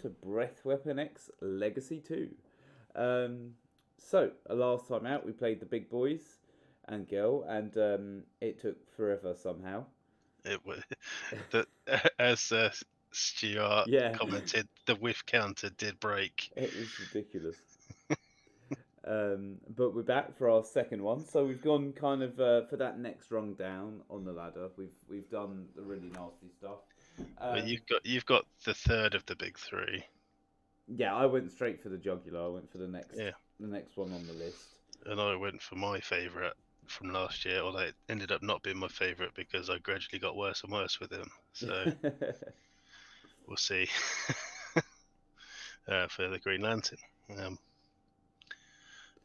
to Breath Weapon X Legacy 2. Last time out, we played the big boys and girl, and it took forever somehow. It was that as Stuart Yeah, commented, the whiff counter did break. it was ridiculous. But we're back for our second one, so we've gone kind of for that next rung down on the ladder. We've done the really nasty stuff. But Um, you've got the third of the big three. yeah, I went straight for the jugular. I went for Yeah, the next one on the list. and I went for my favourite from last year, although it ended up not being my favourite because I gradually got worse and worse with him. So we'll see for the Green Lantern. Um,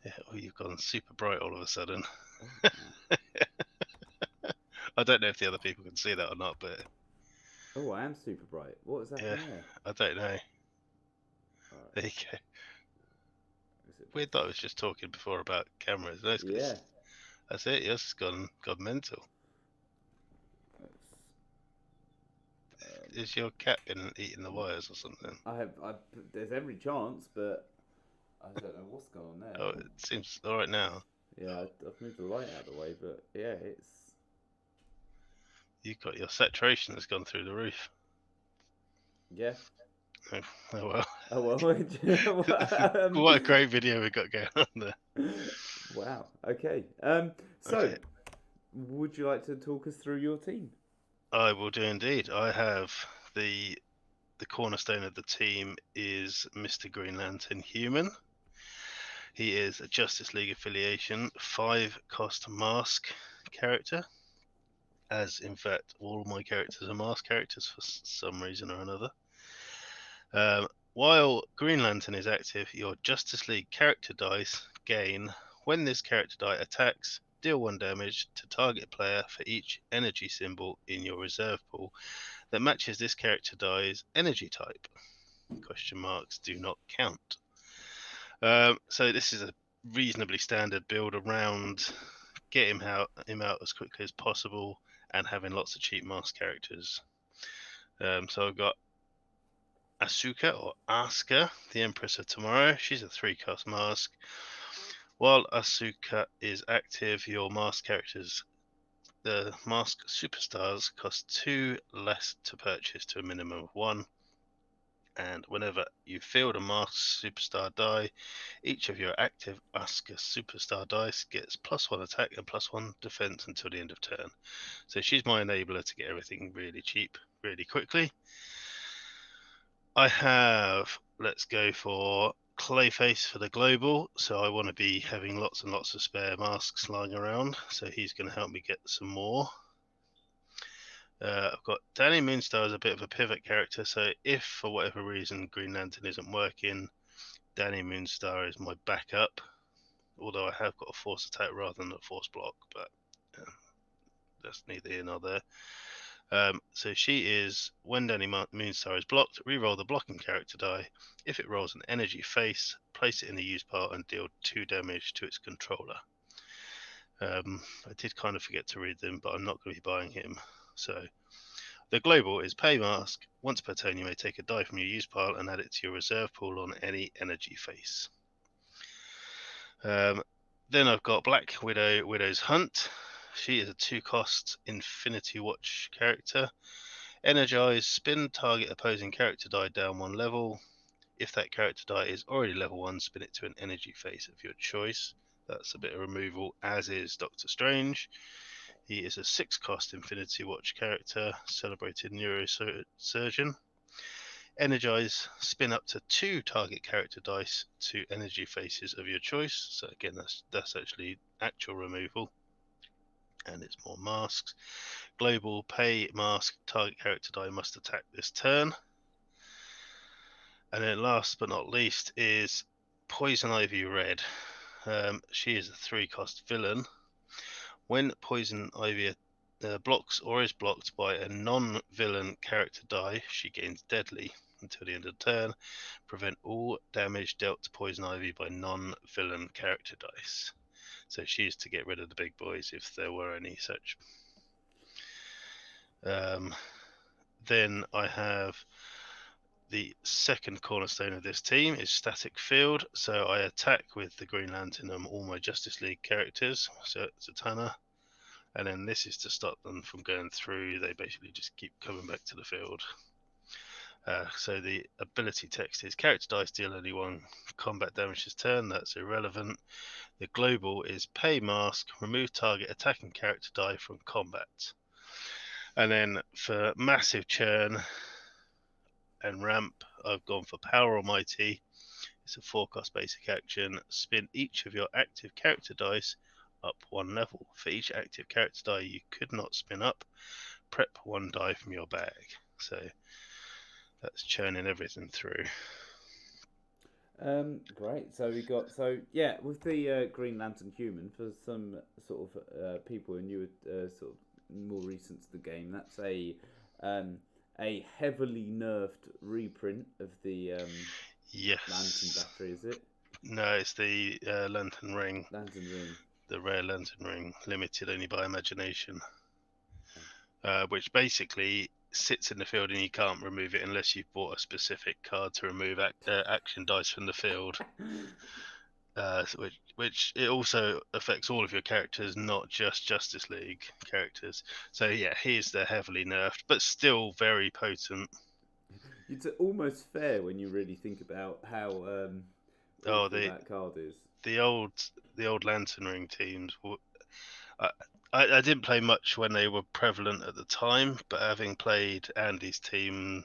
yeah, oh, you've gone super bright all of a sudden. Oh, wow. I don't know if the other people can see that or not, but Oh, I am super bright. What has yeah, happened there? I don't know. Alright, There you go. is it Weird that I was just talking before about cameras. yeah. That's it. Yours has gone mental. That's, Is your cat been eating the wires or something? I there's every chance, but I don't know what's going on there. Oh, it seems all right now. Yeah, I've moved the light out of the way, but yeah, it's You've got your saturation has gone through the roof. yeah. Oh, oh well. Oh well. What a great video we got going on there. Wow. Okay. So, Okay, would you like to talk us through your team? I will do indeed. I have the the cornerstone of the team is Mr. Green Lantern Human. He is a Justice League affiliation, 5-cost mask character, as in fact all my characters are mask characters for some reason or another. While Green Lantern is active, your Justice League character dice gain when this character die attacks. Deal 1 damage to target player for each energy symbol in your reserve pool that matches this character die's energy type. Question marks do not count. So this is a reasonably standard build around get him out as quickly as possible and having lots of cheap mask characters. So I've got Asuka or Asuka, the Empress of Tomorrow. She's a 3-cost mask. While Asuka is active, your mask characters, the mask superstars, cost 2 less to purchase to a minimum of 1. And whenever you field a mask superstar die, each of your active Asuka superstar dice gets +1 attack and +1 defense until the end of turn. So she's my enabler to get everything really cheap, really quickly. I have, let's go for Clayface for the global. So I want to be having lots and lots of spare masks lying around. So he's going to help me get some more. I've got Danny Moonstar as a bit of a pivot character. So if for whatever reason Green Lantern isn't working, Danny Moonstar is my backup. Although I have got a force attack rather than a force block, but that's neither here nor there. So she is, when Danny Moonstar is blocked, reroll the blocking character die. If it rolls an energy face, place it in the use pile and deal 2 damage to its controller. I did kind of forget to read them, but I'm not going to be buying him. So the global is pay mask. Once per turn, you may take a die from your use pile and add it to your reserve pool on any energy face. Then I've got Black Widow, Widow's Hunt. She is a 2-cost Infinity Watch character. Energize, spin target opposing character die down 1 level. If that character die is already level 1, spin it to an energy face of your choice. That's a bit of removal, as is Doctor Strange. He is a 6-cost Infinity Watch character, celebrated neurosurgeon. Energize, spin up to 2 target character dice to energy faces of your choice. So again, that's actually actual removal, and it's more masks. Global, pay mask, target character die must attack this turn. And then last but not least is Poison Ivy Red. She is a 3-cost villain. When Poison Ivy blocks or is blocked by a non-villain character die, she gains deadly until the end of the turn. Prevent all damage dealt to Poison Ivy by non-villain character dice. So she's to get rid of the big boys if there were any such. Then I have The second cornerstone of this team is static field, so I attack with the Green Lantern and all my Justice League characters, so Zatanna, and then this is to stop them from going through. They basically just keep coming back to the field. So the ability text is character dice deal only one combat damage this turn, that's irrelevant. The global is pay mask, remove target attacking character die from combat. And then for massive churn and ramp, I've gone for Power Almighty. It's a 4-cost basic action. Spin each of your active character dice up 1 level. For each active character die you could not spin up, prep 1 die from your bag. So that's churning everything through. Great. So with the Green Lantern human, for some sort of people who are newer, sort of more recent to the game, that's a heavily nerfed reprint of the Yes. Lantern battery, is it? No, it's the Lantern Ring. Lantern Ring. The rare Lantern Ring, limited only by imagination. Which basically sits in the field and you can't remove it unless you've bought a specific card to remove action dice from the field. Which it also affects all of your characters, not just Justice League characters. So yeah, he's the heavily nerfed, but still very potent. It's almost fair when you really think about how that card is. The old Lantern Ring teams. I didn't play much when they were prevalent at the time, but having played Andy's team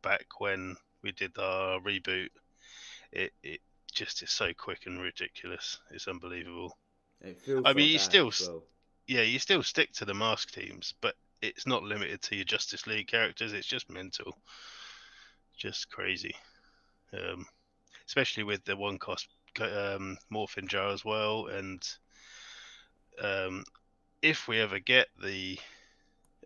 back when we did our reboot, it just is so quick and ridiculous. It's unbelievable. It feels. I mean, you still stick to the mask teams, but it's not limited to your Justice League characters. It's just mental, just crazy. Especially with the 1-cost morphin jar as well, and if we ever get the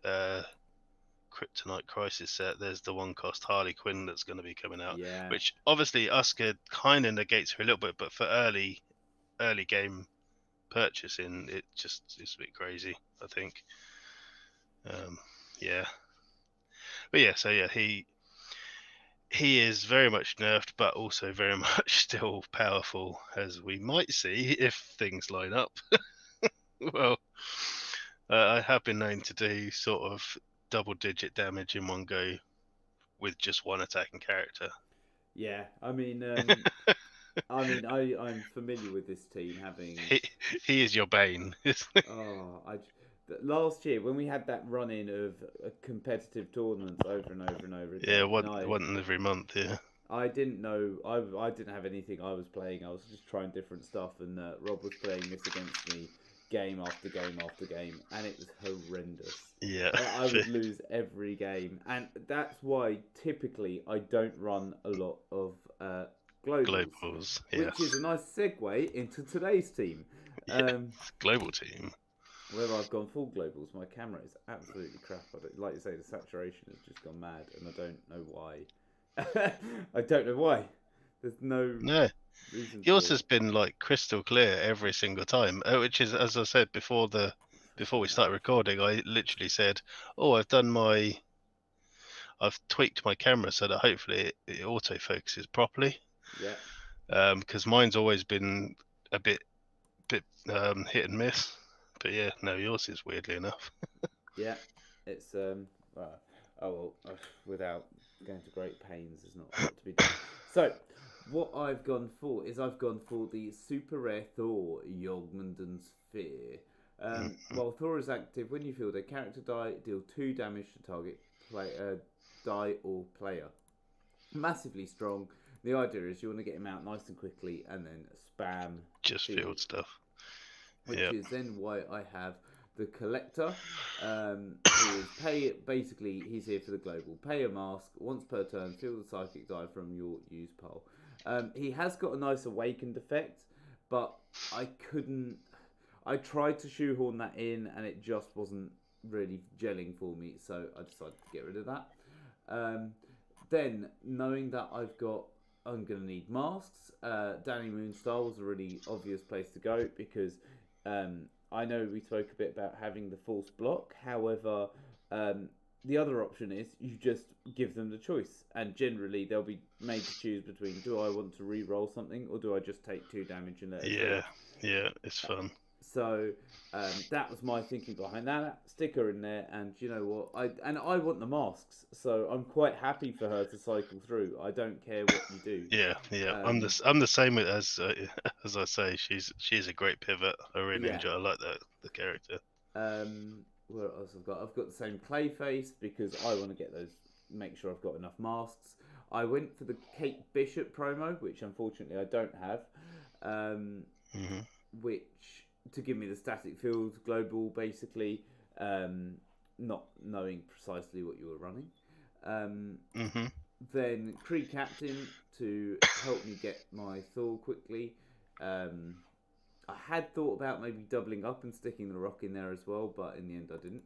Kryptonite Crisis set, there's the 1-cost Harley Quinn that's going to be coming out, which obviously Usker kind of negates her a little bit, but for early game purchasing, it's a bit crazy, I think. He is very much nerfed, but also very much still powerful, as we might see if things line up. Well, I have been known to do sort of double-digit damage in one go with just one attacking character. Yeah, I'm familiar with this team having. He is your bane. Last year when we had that run-in of competitive tournaments over and over and over again. Yeah, one every month. Yeah. I didn't know. I didn't have anything I was playing. I was just trying different stuff, and Rob was playing this against me, game after game after game, and it was horrendous. Yeah. I would lose every game, and that's why typically I don't run a lot of globals, yeah. Which is a nice segue into today's team. Global team. Where I've gone full globals, my camera is absolutely crap. Like you say, the saturation has just gone mad, and I don't know why. I don't know why. There's no reason. Yours has been like crystal clear every single time, which is, as I said before we started recording, I literally said, "Oh, I've tweaked my camera so that hopefully it autofocuses properly." Yeah. Because mine's always been a bit hit and miss. But yeah, no, yours is weirdly enough. Yeah, it's without going to great pains, there's not a lot to be done. So, what I've gone for is the super rare Thor Jormungand's Sphere. While Thor is active, when you field a character die, deal 2 damage to target die or player. Massively strong. The idea is you want to get him out nice and quickly and then spam just field stuff. Which is then why I have the Collector, who is basically he's here for the global. Pay a mask, once per turn, field the psychic die from your use pile. He has got a nice awakened effect, but I tried to shoehorn that in and it just wasn't really gelling for me, so I decided to get rid of that. Then, knowing that I'm going to need masks, Danny Moonstar was a really obvious place to go because I know we spoke a bit about having the false block. However, the other option is you just give them the choice, and generally they'll be made to choose between: do I want to re-roll something, or do I just take 2 damage and let it through? Yeah, it's fun. So that was my thinking behind that. Stick her in there, and you know what? I want the masks, so I'm quite happy for her to cycle through. I don't care what you do. Yeah. Um, I'm the same as as I say. She's a great pivot. I really yeah. enjoy. I like the character. What else I've got? I've got the same clay face because I want to get those. Make sure I've got enough masks. I went for the Kate Bishop promo, which unfortunately I don't have. Um, Hmm. which to give me the static field global, basically, um, not knowing precisely what you were running. Um, Hmm. then Kree Captain to help me get my Thor quickly. Um, I had thought about maybe doubling up and sticking the rock in there as well, but in the end I didn't.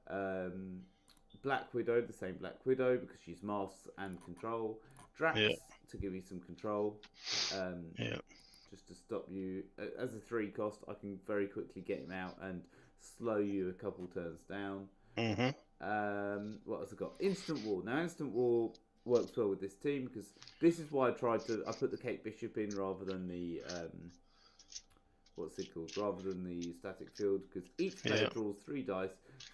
Um, Black Widow, the same Black Widow because she's masks and control. Yeah, Drax to give me some control. Um, yeah, just to stop you. As a 3 cost, I can very quickly get him out and slow you a couple turns down. hmm What else I got? Instant War. Now, Instant War works well with this team because this is why I put the Kate Bishop in rather than the what's it called? Rather than the static field, because each player yeah, draws 3 dice,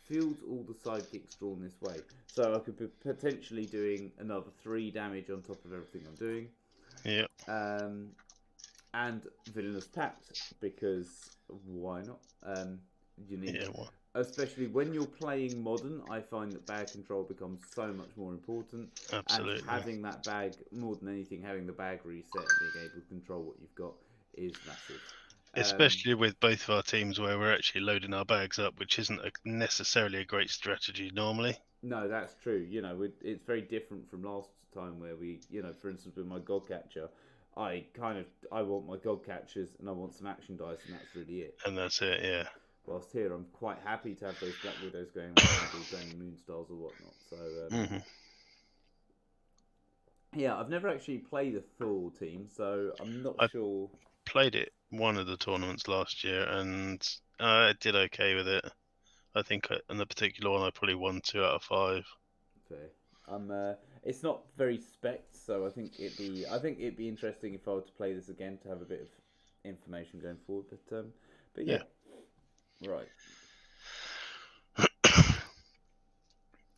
fields all the sidekicks drawn this way. So I could be potentially doing another 3 damage on top of everything I'm doing. yeah, Um, and Villainous Pact, because why not? You need, yeah. Well, especially when you're playing modern, I find that bag control becomes so much more important, and absolutely. having that bag more than anything, having the bag reset and being able to control what you've got is massive. Especially with both of our teams where we're actually loading our bags up, which isn't necessarily a great strategy normally. No, that's true. You know, it's very different from last time where we, you know, for instance, with my god catcher, I want my god catchers and I want some action dice, and that's really it. And that's it, yeah. Whilst here, I'm quite happy to have those Black Widows going around or Danny Moonstars or whatnot. So Hmm. yeah, I've never actually played a Thor team, so I'm not I sure. played it one of the tournaments last year and I did okay with it. I think in the particular one, I probably won 2 out of 5. Fair. It's not very spec, so I think it'd be interesting if I were to play this again to have a bit of information going forward. But yeah, Yeah. right.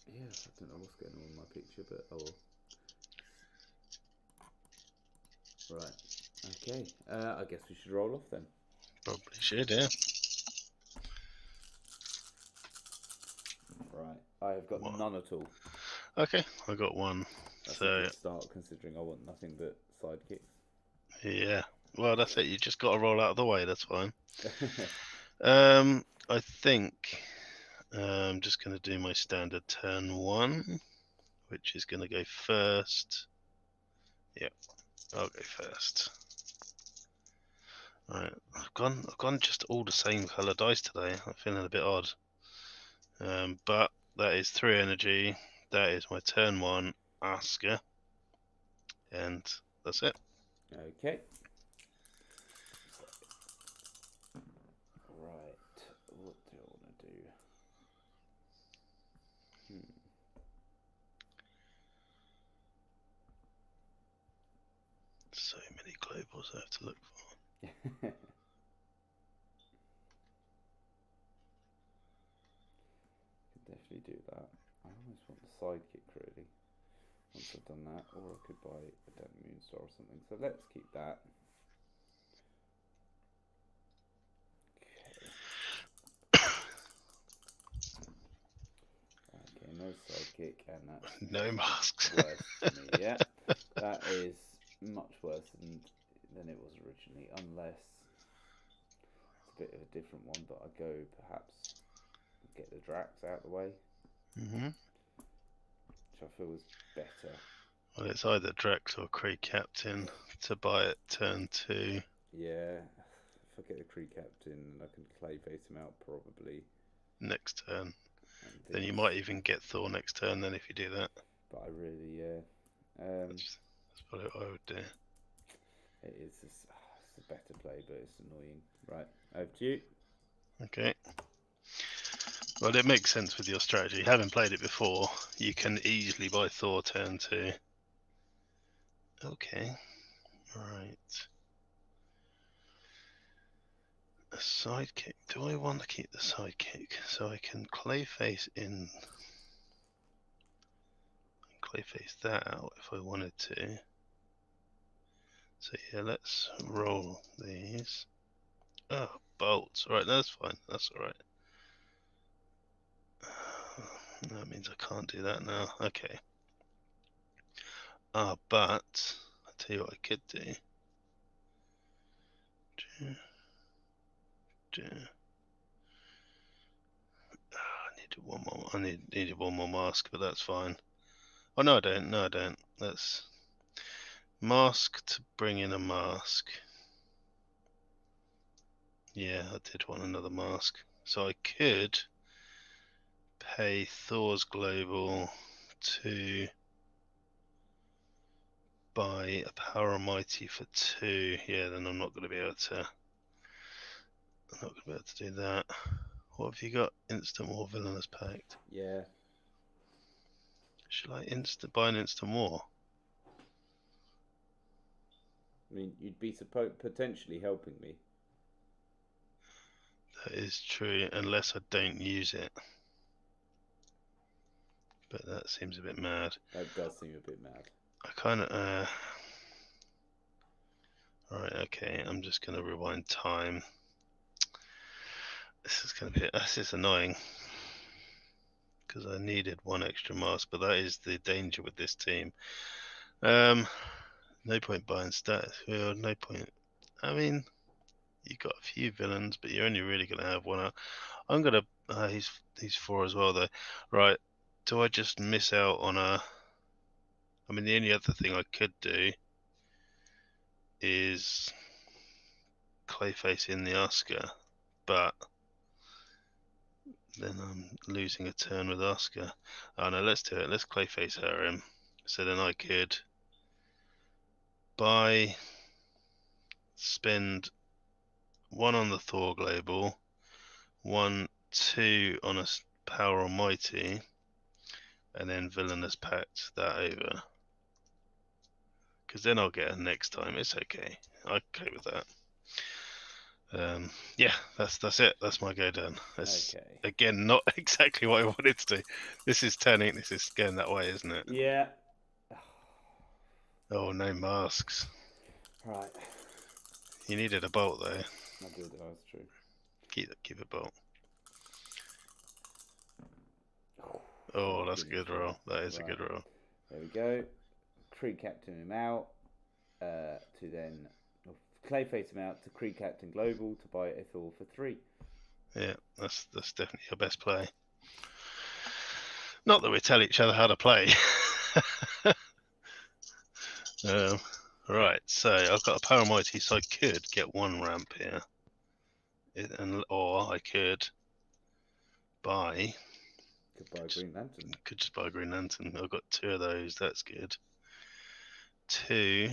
Yeah, I don't know what's going on with my picture, but oh well. Right. Okay. I guess we should roll off then. Probably should, yeah. Right. I have got What? none at all. Okay, I got one. That's a So, good start considering I want nothing but sidekicks. yeah. Well, that's it. You just got to roll out of the way. That's fine. I think I'm just going to do my standard turn 1, which is going to go first. Yep, I'll go first. Right, I've gone just all the same color dice today. I'm feeling a bit odd. But that is 3 energy. That is my turn 1 Asker, and that's it. Okay. Right. What do I want to do? So many globals I have to look for. Can definitely do that. I almost want the sidekick really. Once I've done that, or I could buy a Danny Moonstar or something. So let's keep that. Okay, no sidekick, and that's No masks. worse for me. Yeah, that is much worse than it was originally, unless it's a bit of a different one. But I go perhaps get the Drax out of the way, Hmm. which I feel is better. Well, it's either Drex or Kree Captain to buy it turn 2. Yeah, if I get the Kree Captain, I can clay face him out probably. Next turn. And Then you these, might even get Thor next turn. Then if you do that, but I really that's what I would do. it is it's a better play, but it's annoying. Right, over to you. Okay. Well, it makes sense with your strategy. Having played it before, you can easily buy Thor turn 2. Okay, right. A sidekick. Do I want to keep the sidekick so I can Clayface that out if I wanted to? So yeah, let's roll these. Oh, bolts. Right, that's fine. That's all right. That means I can't do that now. Okay. But I'll tell you what I could do. I needed one more. Needed one more mask, but that's fine. Oh no, I don't. No, I don't. Let's mask to bring in a mask. Yeah, I did want another mask, so I could pay Thor's Global to buy a Power Almighty for 2. Yeah, then I'm not going to be able to. I'm not going to be able to do that. What have you got? Instant War Villainous Pact. Yeah. Should I buy an Instant War? I mean, you'd be potentially helping me. That is true, unless I don't use it. But that seems a bit mad. That does seem a bit mad. I kind of. Alright, okay, I'm just going to rewind time. This is annoying. Because I needed one extra mask, but that is the danger with this team. No point buying stats. Well, no point. I mean, you've got a few villains, but you're only really going to have one. I'm going to. He's 4 as well, though. Right. Do I just miss out on a. I mean, the only other thing I could do is Clayface in the Oscar, but then I'm losing a turn with Oscar. Oh no, let's do it. Let's Clayface her him. So then I could spend 1 on the Thor Global, 2 on a Power Almighty, and then Villainous Pact that over. Because then I'll get her next time. It's okay. I'm okay with that. Yeah, that's it. That's my go done. That's Okay. again not exactly what I wanted to do. This is going that way, isn't it? Yeah. Oh, no masks. Right. You needed a bolt though. I did. That's true. Keep a bolt. Oh, that's a good roll. That is a good roll. There we go. Creed Captain him out to then Clayface him out to Creed Captain Global to buy a Thor for 3. Yeah, that's definitely your best play. Not that we tell each other how to play. Right, so I've got a Power Mighty, so I could get 1 ramp here. Or I could buy. Could buy a Green Lantern. Could just buy a Green Lantern. I've got 2 of those, that's good. 2,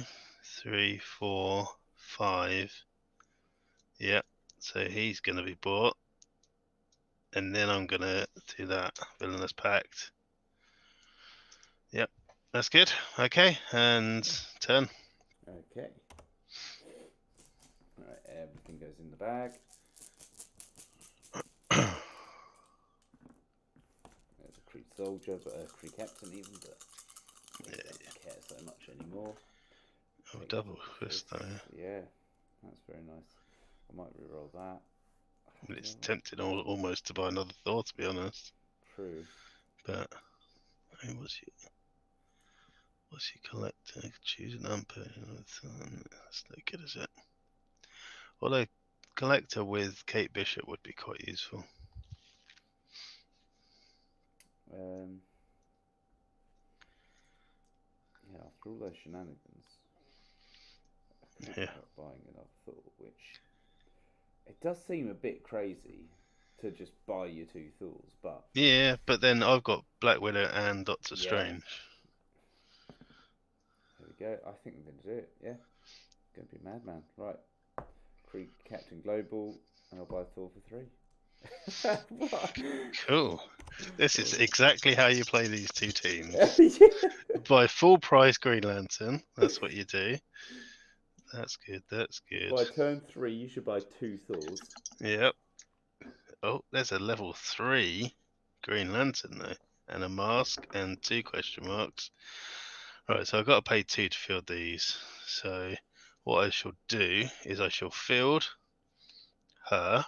3, 4, 5. Yep, so he's going to be bought. And then I'm going to do that Villainous Pact. Yep, that's good. Okay, and turn. Okay. Alright, everything goes in the bag. There's a Creed Soldier, but a Creed Captain even, but I don't care so much anymore. Oh, double fist though. Yeah, that's very nice. I might re-roll that. It's tempting almost to buy another Thor, to be honest. True. But I mean, what's your collector? Choose an unpaid. That's no good, is it? Although collector with Kate Bishop would be quite useful. Yeah, after all those shenanigans, I can't end up buying another Thor, which it does seem a bit crazy to just buy your 2 Thors, but yeah, but then I've got Black Widow and Doctor Strange. There we go. I think I'm going to do it. Yeah, going to be madman. Right, Creed Captain Global, and I'll buy Thor for 3. What? Cool. This is exactly how you play these two teams. Yeah. Buy full price Green Lantern. That's what you do. That's good. That's good. By turn 3, you should buy 2 Thors. Yep. Oh, there's a level 3 Green Lantern though, and a mask and 2 question marks. Right, so I've got to pay 2 to field these. So what I shall do is I shall field her.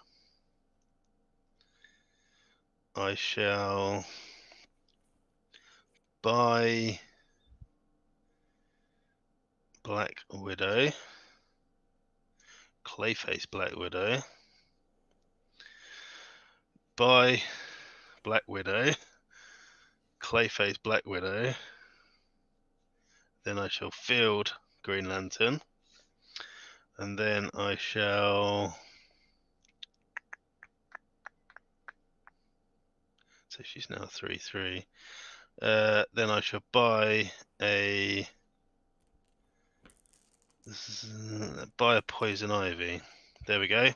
I shall buy Black Widow, Clayface Black Widow, buy Black Widow, Clayface Black Widow, then I shall field Green Lantern, and then I shall. So she's now 3/3. Then I shall buy a Poison Ivy. There we go.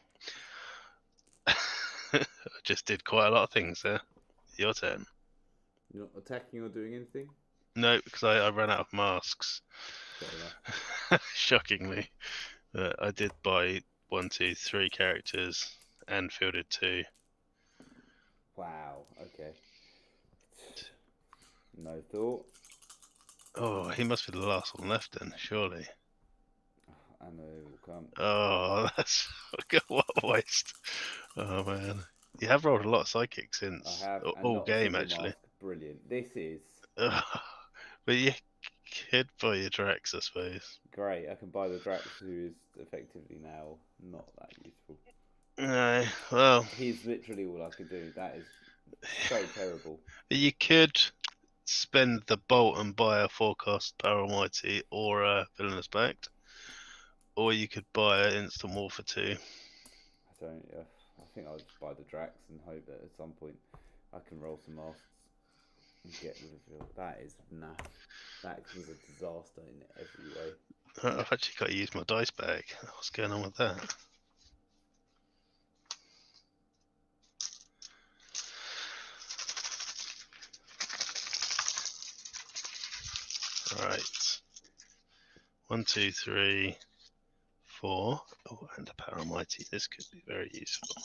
I just did quite a lot of things there. Your turn. You're not attacking or doing anything? No, because I ran out of masks. Fair enough. Shockingly. I did buy 1, 2, 3 characters and fielded 2. Wow, okay. No thought. Oh, he must be the last one left then, surely. I know it will come. Oh, that's what a waste. Oh man, you have rolled a lot of psychics since I have, and all not a game single actually. mask. Brilliant. This is But you could buy your Drax, I suppose. great. I can buy the Drax, who is effectively now not that useful. No, well, He's literally all I could do. That is so terrible. you could spend the bolt and buy a forecast Power Almighty or a Villainous Pact, or you could buy an Instant War for 2. I don't. I think I'll just buy the Drax and hope that at some point I can roll some masks and get rid of it. That is naff. That was a disaster in every way. I've actually got to use my dice bag. What's going on with that? Right. 1, 2, 3, 4. Oh, and a Power Almighty. This could be very useful.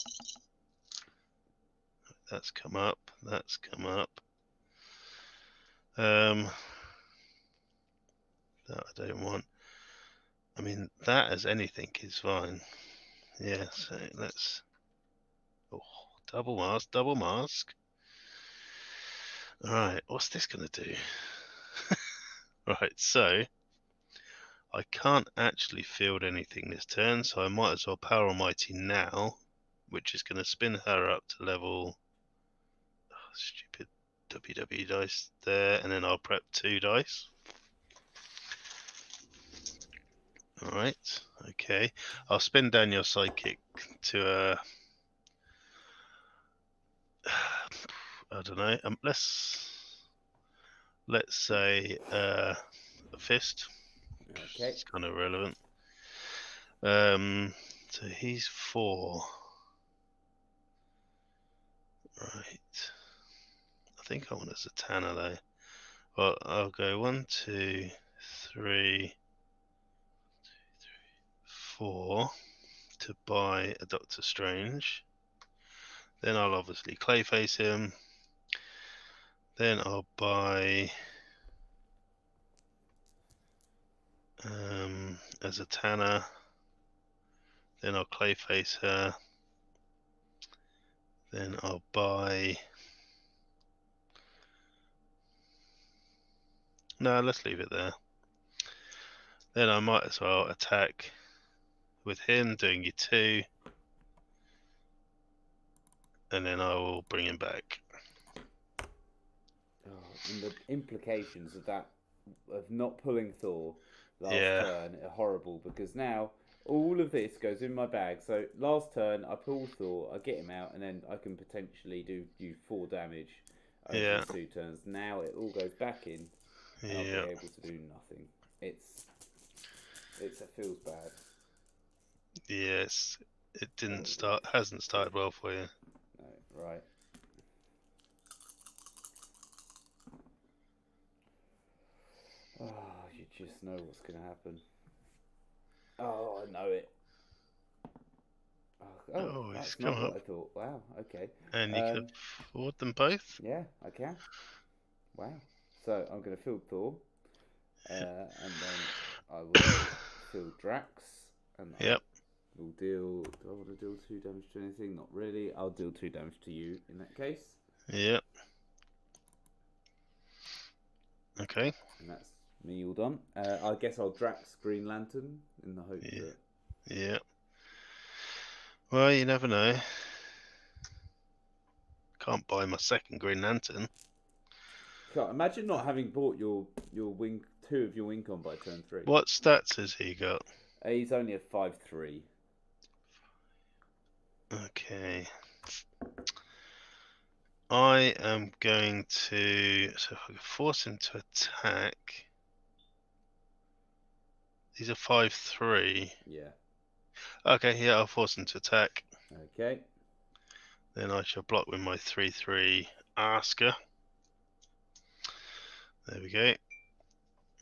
That's come up. That's come up. That I don't want. I mean, that as anything is fine. Yeah, so let's. Oh, double mask, double mask. Alright, what's this going to do? Right, so I can't actually field anything this turn, so I might as well Power Almighty now, which is going to spin her up to level. Oh, stupid WW dice there, and then I'll prep 2 dice. Alright, okay. I'll spin down your psychic to a. I don't know. Let's say a fist. Okay. It's kind of relevant. So he's 4. Right. I think I want a Zatanna though. Well, I'll go 1, 2, 3, 4 to buy a Doctor Strange. Then I'll obviously Clayface him. Then I'll buy a Zatanna. Then I'll Clayface her. Then I'll buy. No, let's leave it there. Then I might as well attack with him, doing you 2. And then I will bring him back. Oh, and the implications of that, of not pulling Thor last Yeah. turn, are horrible because now all of this goes in my bag. So last turn I pull Thor, I get him out, and then I can potentially do 4 damage over Yeah. 2 turns. Now it all goes back in, and I'll be Yeah. able to do nothing. It feels bad. Yes. It hasn't started well for you. No. Right. Oh, you just know what's going to happen. Oh, I know it. Oh, Oh, it's that's come not up. what I thought. Wow. Okay. And you can afford them both? Yeah, I can. Wow. So I'm going to field Thor, and then I will field Drax, and I Yep. will deal. Do I want to deal 2 damage to anything? Not really. I'll deal 2 damage to you in that case. Yep. Okay. And that's me all done. I guess I'll Drax Green Lantern in the hope Yeah. that. Yeah. Well, you never know. Can't buy my second Green Lantern. God, imagine not having bought your wing 2 of your Wincon by turn 3. What stats has he got? He's only a 5/3. Okay. I am going to. So if I can force him to attack. These are 5/3. Yeah. Okay, yeah, I'll force him to attack. Okay. Then I shall block with my 3/3 Asker. There we go.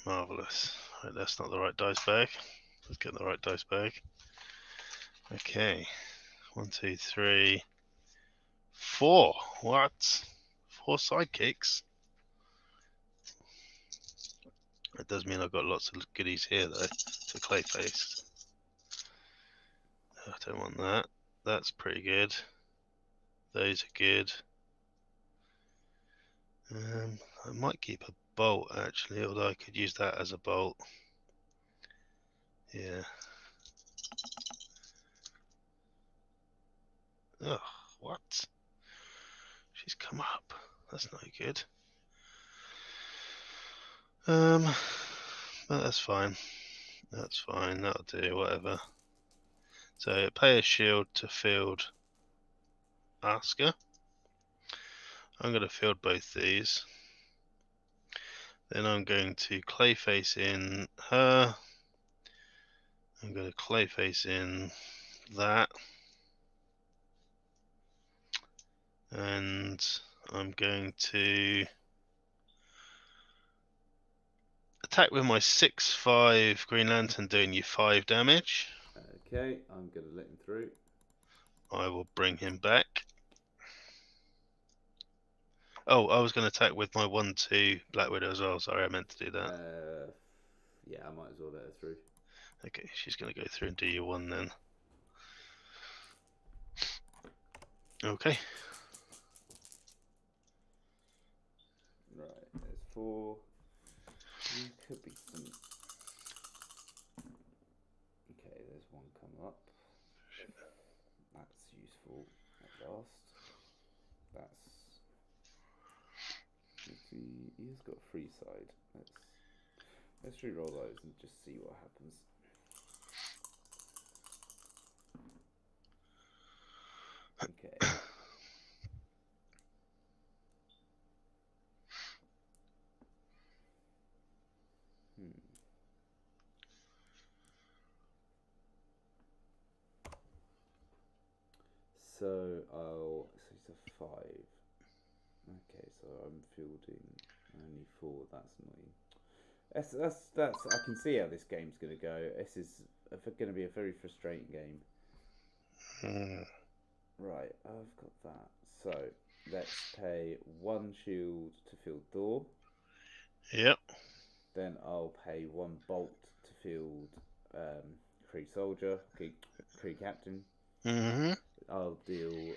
Marvellous. Right, that's not the right dice bag. Let's get the right dice bag. Okay. 1, 2, 3, 4. What? 4 sidekicks? That does mean I've got lots of goodies here, though, to Clayface. I don't want that. That's pretty good. Those are good. I might keep a bolt, actually, although I could use that as a bolt. Yeah. Ugh, what? She's come up. That's not good. But that's fine. That's fine. That'll do. Whatever. So pay a shield to field Asker. I'm going to field both these. Then I'm going to Clayface in her. I'm going to Clayface in that. And I'm going to attack with my 6/5 Green Lantern, doing you 5 damage. Okay, I'm going to let him through. I will bring him back. Oh, I was going to attack with my 1/2 Black Widow as well. Sorry, I meant to do that. Yeah, I might as well let her through. Okay, she's going to go through and do your 1 then. Okay. Right, there's 4. There could be some. Okay, there's 1 come up. That's useful at last. That's. He's got a free side. Let's re-roll those and just see what happens. Okay. So he's a 5. Okay, so I'm fielding only 4. That's annoying. That's. I can see how this game's going to go. This is going to be a very frustrating game. Right, I've got that. So let's pay 1 shield to field Thor. Yep. Then I'll pay 1 bolt to field Kree Soldier, Kree Captain. I'll deal.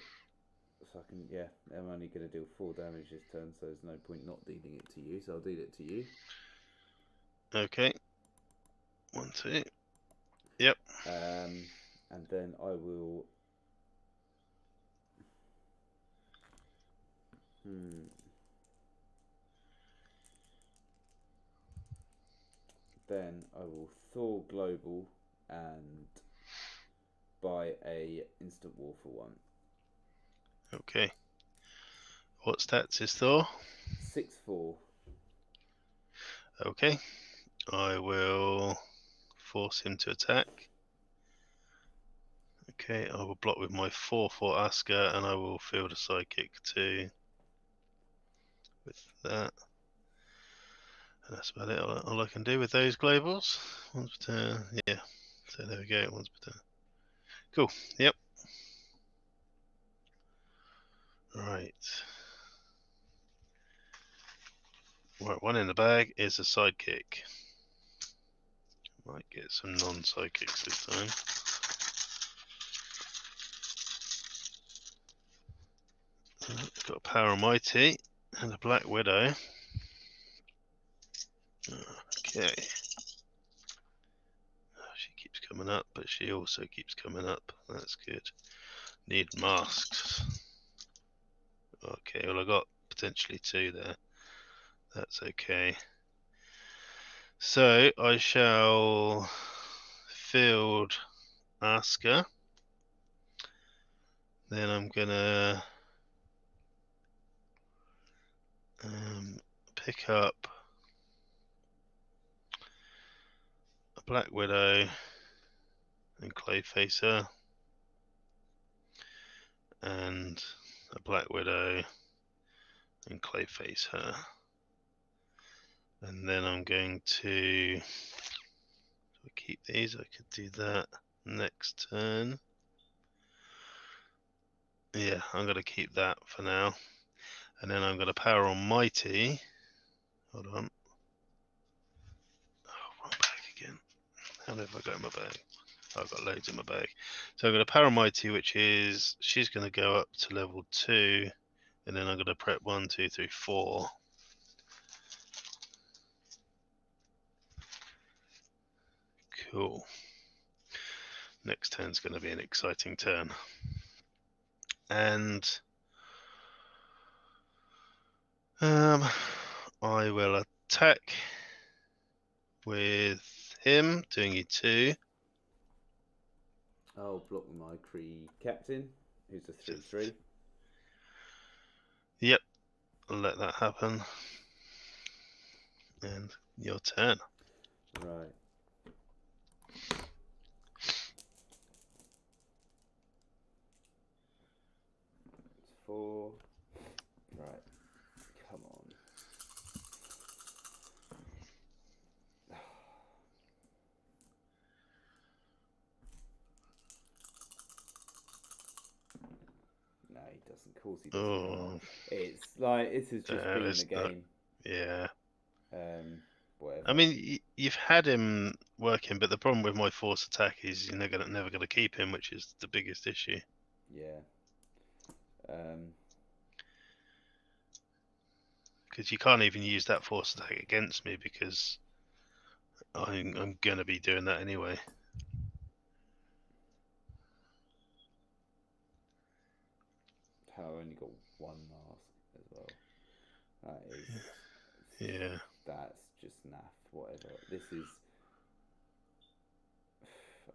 So I can, yeah, I'm only going to deal 4 damage this turn, so there's no point not dealing it to you, so I'll deal it to you. Okay. 1, 2. Yep. And then I will. Then I will Thor Global and buy a instant war for 1. Okay. What stats is Thor? 6/4. Okay. I will force him to attack. Okay, I will block with my 4/4 Asker, and I will field a sidekick too. With that, and that's about it. All I can do with those globals. Once per turn, yeah. So there we go. Once per turn. Cool. Yep. Right. Right. One in the bag is a sidekick. Might get some non-sidekicks this time. Got a Power Mighty and a Black Widow. Okay. She keeps coming up, but she also keeps coming up. That's good. Need masks. Okay, well I got potentially 2 there. That's okay. So I shall field Asker. Then I'm gonna pick up a Black Widow and Clayface her, and a Black Widow and Clayface her. And then I'm going to keep these. I could do that next turn. Yeah, I'm going to keep that for now. And then I'm going to power on Mighty. Hold on. Oh, wrong bag again. How many have I got in my bag? Oh, I've got loads in my bag. So I'm going to power on Mighty, which is, she's going to go up to level 2. And then I'm going to prep 1, 2, 3, 4. Cool. Next turn's going to be an exciting turn. And I will attack with him, doing E2. I'll block my Kree captain, who's a 3/3. Yep, I'll let that happen. And your turn. Right. It's 4. Right. Come on. No, he doesn't. Of course he doesn't. Oh, It's like, this has just been the game. Yeah. Whatever. I mean, you've had him working, but the problem with my force attack is you're never going to keep him, which is the biggest issue. Yeah. Because you can't even use that force attack against me because I'm going to be doing that anyway. I only got 1 mask as well. That is. Yeah. That's just naff. Whatever. This is.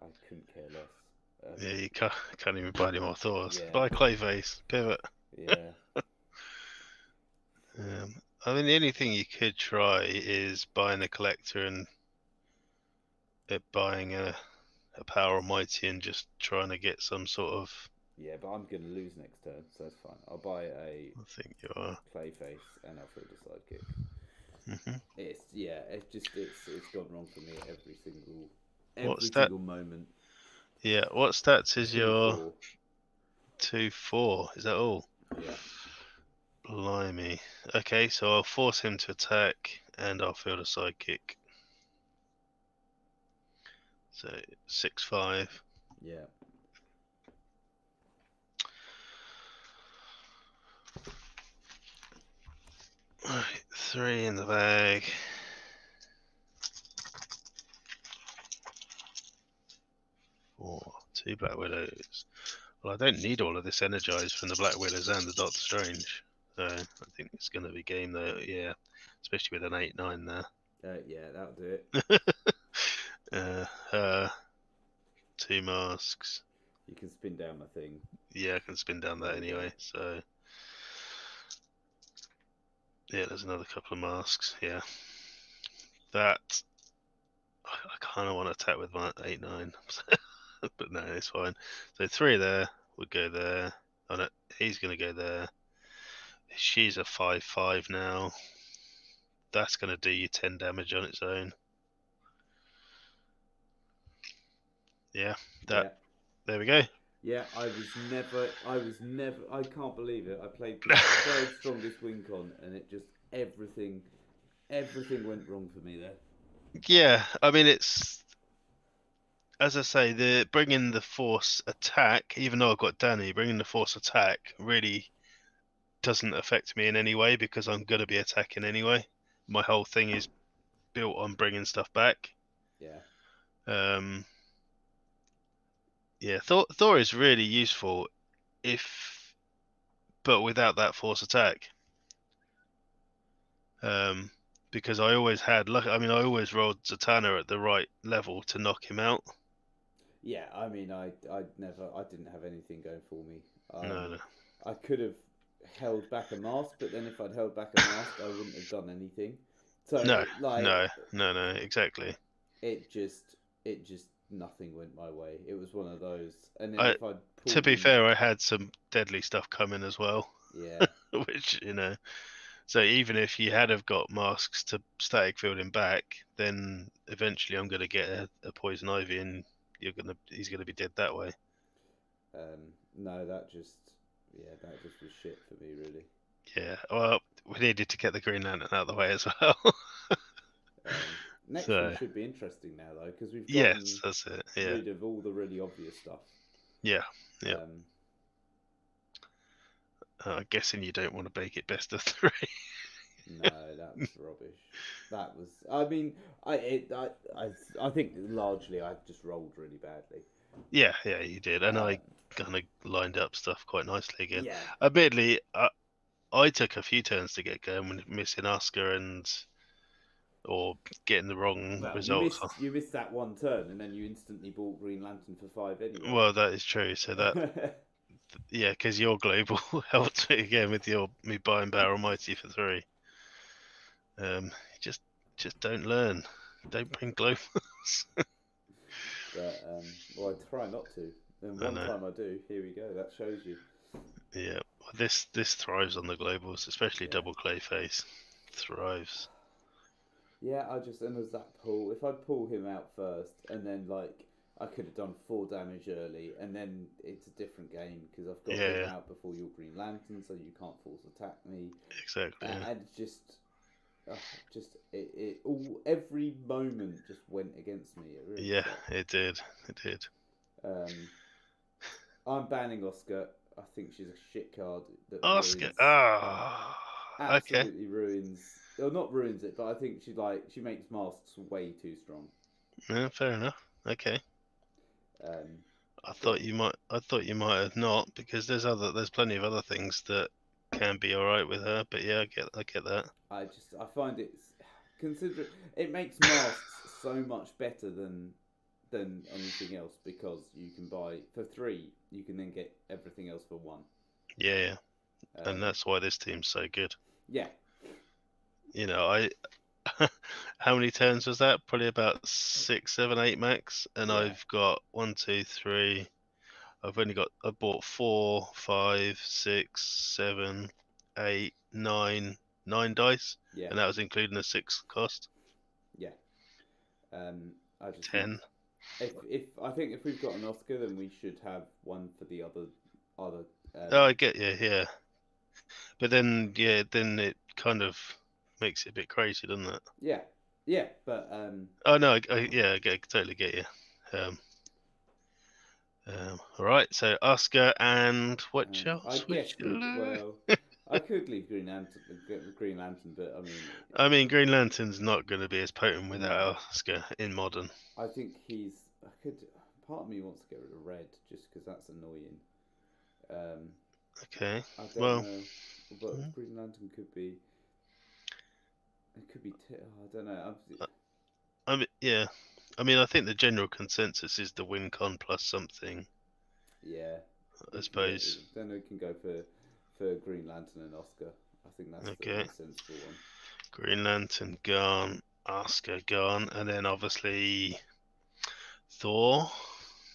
I couldn't care less. Yeah, you can't even buy any more Thors. Yeah. Buy Clayface, pivot. Yeah. I mean, the only thing you could try is buying a collector and buying a Power Almighty and just trying to get some sort of. Yeah, but I'm going to lose next turn, so that's fine. I'll buy a I think you are. Clayface and I'll field a sidekick. Mm-hmm. It's gone wrong for me every single moment. Yeah, what stats is 2, your 4. 2, 4? Is that all? Yeah. Blimey. Okay, so I'll force him to attack and I'll field a sidekick. So 6/5. Yeah. Right, 3 in the bag. 4, 2 Black Widows. Well, I don't need all of this energized from the Black Widows and the Doctor Strange. So I think it's going to be game though, yeah. Especially with an 8/9 there. Yeah, that'll do it. 2 masks. You can spin down my thing. Yeah, I can spin down that anyway. So yeah, there's another couple of masks. Yeah, that I kind of want to attack with my 8/9. but no, it's fine. So 3 there would go there. Oh no, he's going to go there. She's a 5/5 now. That's going to do you 10 damage on its own. Yeah, Yeah. there we go. Yeah, I can't believe it. I played the third strongest win con, and it just everything went wrong for me there. Yeah, I mean, it's, as I say, the bringing the force attack, even though I've got Danny, bringing the force attack really doesn't affect me in any way because I'm going to be attacking anyway. My whole thing is built on bringing stuff back. Yeah. Yeah, Thor is really useful but without that force attack. Because I always had luck. I mean, I always rolled Zatanna at the right level to knock him out. Yeah, I mean, I didn't have anything going for me. No. I could have held back a mask, but then if I'd held back a mask, I wouldn't have done anything. So No, like no, exactly. it just nothing went my way. It was one of those. And then I, if I'd to pulled be him, fair, I had some deadly stuff coming as well, yeah, which, so even if you had have got masks to static field him back, then eventually I'm going to get a poison ivy, and he's gonna be dead that way. no, that just was shit for me, really. Yeah, well, we needed to get the Green Lantern out of the way as well. Next one So should be interesting now, though, because we've yes, gotten that's it. Yeah, rid of all the really obvious stuff. yeah. Um, I'm guessing you don't want to make it best of 3. no, that was rubbish. That was. I mean, I think largely I just rolled really badly. Yeah, you did, and Um, I kind of lined up stuff quite nicely again. yeah, Admittedly, I took a few turns to get going with missing Oscar or getting the wrong well, results. you missed that one turn, and then you instantly bought Green Lantern for 5 anyway. Well, that is true. So that, yeah, because your global helped me again with me buying Barrel Mighty for 3. Just don't learn. Don't bring globals. But well, I try not to. And I one know. time I do. Here we go. That shows you. Yeah, well, this thrives on the globals, especially Yeah. double Clayface. Thrives. Yeah, and there's that pull. If I'd pull him out first, and then like I could have done 4 damage early, and then it's a different game because I've got him Yeah, out before your Green Lantern, so you can't force attack me. exactly. Yeah. And it all every moment just went against me. It really Yeah, sucked. it did. It did. Um, I'm banning Oscar. I think she's a shit card that Oscar. ruins, Ah, okay. absolutely ruins. Or not ruins it, but I think she makes masks way too strong. Yeah, fair enough. Okay. Um, I but thought you might. I thought you might have not, because there's plenty of other things that can be all right with her. But yeah, I get that. I find consider it makes masks so much better than anything else because you can buy for 3. You can then get everything else for 1. Yeah, and Um, that's why this team's so good. yeah, I how many turns was that? Probably about 6, 7, 8 max. And yeah, I've got 1, 2, 3. I bought 4, 5, 6, 7, 8, 9, 9 dice, yeah, and that was including the 6 cost. yeah. I just think 10. if I think if we've got an Oscar, then we should have one for the other. Oh, I get you, yeah. But then, yeah, then it kind of makes it a bit crazy, doesn't it? Yeah, yeah, but Oh no, yeah, totally get you. All right, so Oscar and what I else would guess you like? I could leave Green Lantern, but I mean, I mean, Green Lantern's not going to be as potent no. without Oscar in modern. I think I could. Part of me wants to get rid of Red just because that's annoying. Um, Okay, I don't well, know, but Green Lantern could be. It could be. I don't know. I mean, yeah, I mean, I think the general consensus is the win con plus something. Yeah, I we can suppose. then we can go for Green Lantern and Oscar. I think that's the Okay, most sensible one. Green Lantern gone, Oscar gone, and then obviously Thor.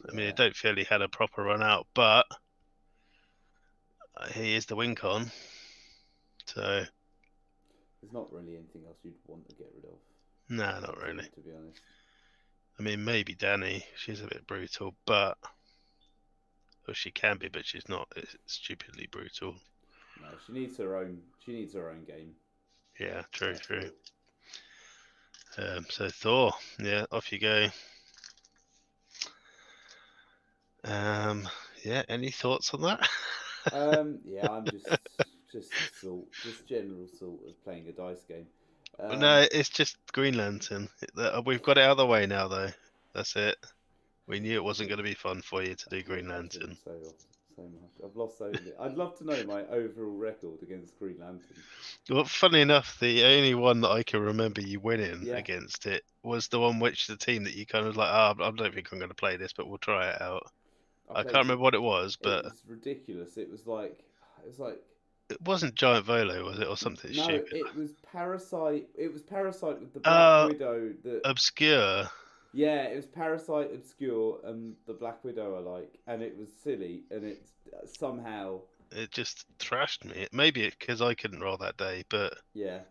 I mean, I Yeah. don't feel he had a proper run out, but he is the win con. So, There's not really anything else you'd want to get rid of. nah, not really. To be honest. I mean, maybe Danny. She's a bit brutal, but well, she can be, but she's not stupidly brutal. No, she needs her own. She needs her own game. Yeah, true, That's true. all. So Thor, yeah, off you go. Yeah, any thoughts on that? Yeah, I'm just general sort of playing a dice game. No, it's just Green Lantern. We've got it out of the way now, though. That's it. We knew it I wasn't think going to be fun for you to I do Green hate that team Lantern. so much. I've lost so many. I'd love to know my overall record against Green Lantern. Well, funny enough, the only one that I can remember you winning Yeah, against it was the one which the team that you kind of like, I don't think I'm going to play this, but we'll try it out. I I can't played it. remember what it was, It but was ridiculous. It was like it wasn't Giant Volo, was it, or something no, stupid? it was Parasite. It was Parasite with the Black Uh, Widow. That Obscure. yeah, it was Parasite, Obscure, and the Black Widow. I like, and it was silly, and it somehow It just thrashed me. Maybe it because I couldn't roll that day, but yeah.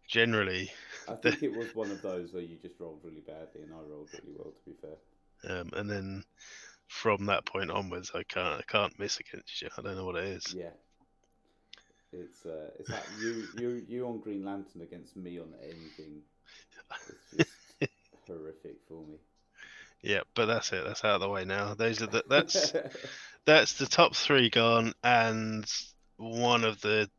generally, I think it was one of those where you just rolled really badly, and I rolled really well. To be fair. and then from that point onwards, I can't miss against you. I don't know what it is. Yeah, it's like you on Green Lantern against me on anything. It's just horrific for me. Yeah, but that's it. That's out of the way now. That's the top three gone, and one of the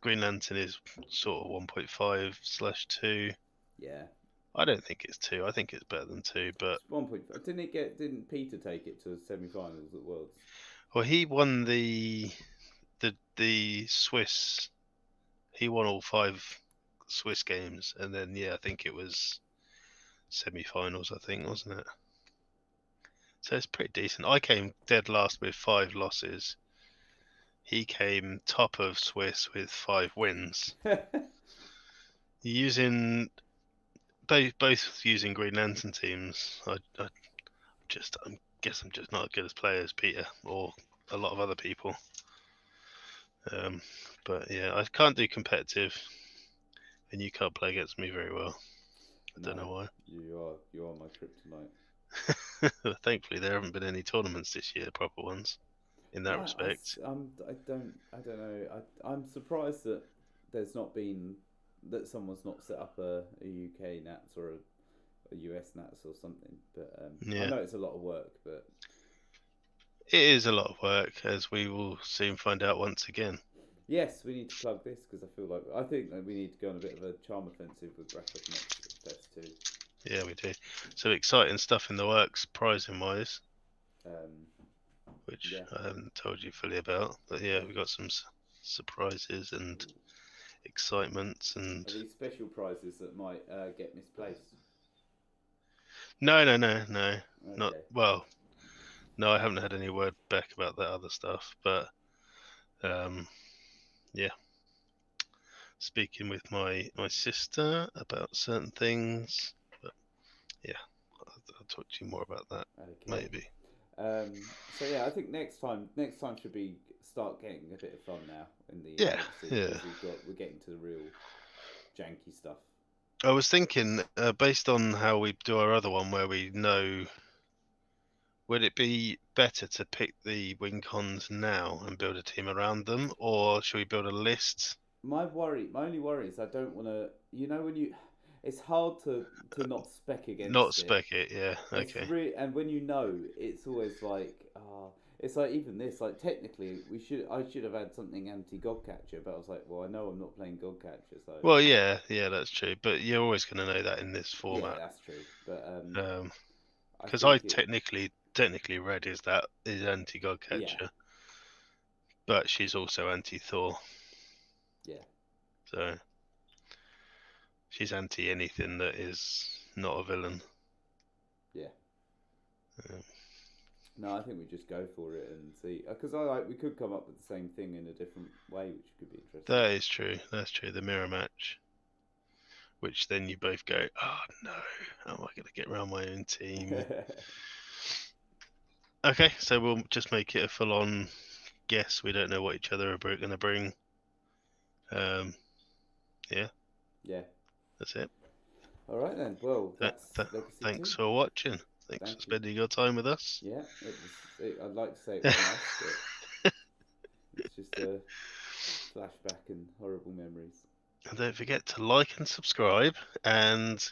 Green Lantern is sort of 1.5/2. Yeah, I don't think it's 2. I think it's better than 2. But it's 1.5. Didn't Peter take it to semi-finals at Worlds? well, he won the Swiss. He won all 5 Swiss games, and then yeah, I think it was semi-finals. I think, wasn't it? So it's pretty decent. I came dead last with 5 losses. He came top of Swiss with 5 wins. Using both using Green Lantern teams. I guess I'm just not as good as players, Peter, or a lot of other people. But yeah, I can't do competitive, and you can't play against me very well. I No, don't know why. you are my kryptonite. Thankfully, there haven't been any tournaments this year, proper ones, in that Yeah, respect. I don't know. I'm surprised that there's not been that someone's not set up a UK Nats or a US Nats or something. But I Yeah, know it's a lot of work. But it is a lot of work, as we will soon find out once again. yes, we need to plug this because I think that we need to go on a bit of a charm offensive with Bradford next Fest too. Yeah, we do. So exciting stuff in the works, prizing wise, Um, which yeah. I haven't told you fully about. But yeah, we've got some surprises and excitements and Are these special prizes that might get misplaced? no, not Okay. well. No, I haven't had any word back about that other stuff. But um, yeah, speaking with my sister about certain things. But yeah, I'll talk to you more about that Okay. maybe. So yeah, I think next time should be start getting a bit of fun now in the Yeah, legacy yeah. because we're getting to the real janky stuff. I was thinking, based on how we do our other one, where we know, would it be better to pick the win cons now and build a team around them, or should we build a list? My only worry is I don't want to. You know when you, it's hard to not spec Not against it. spec it, yeah, okay. And when you know, it's always like it's like even this like technically I should have had something anti Godcatcher, but I was like, well, I know I'm not playing Godcatcher, so Well, yeah, that's true, but you're always going to know that in this yeah, format. that's true. But I Because I think it technically read is anti yeah Godcatcher, but she's also anti Thor, yeah so she's anti anything that is not a villain. yeah. Um, No, I think we just go for it and see because I like we could come up with the same thing in a different way, which could be interesting. that is true. That's true. The mirror match, which then you both go, oh no, how am I going to get around my own team? Okay, so we'll just make it a full-on guess. We don't know what each other are going to bring. Yeah, Yeah. that's it. All right then. Well, that's Legacy 2. Thanks for watching. Thanks Thank for you. spending your time with us. Yeah, I'd like to say it was nice, but it's just a flashback and horrible memories. And don't forget to like and subscribe, and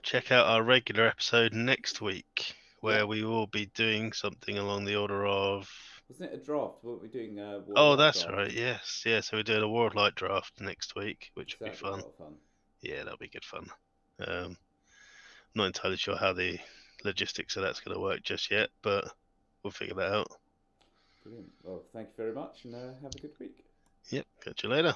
check out our regular episode next week, where Yeah. we will be doing something along the order of. Wasn't it a draft? What were we doing? Oh, Warlight that's draft. right. Yes, yeah. So we're doing a World Light draft next week, which will be That'd be a fun. lot of fun. Yeah, that'll be good fun. Not entirely sure how the logistics of that's going to work just yet, but we'll figure that out. Brilliant. Well, thank you very much, and have a good week. Yep. Catch you later.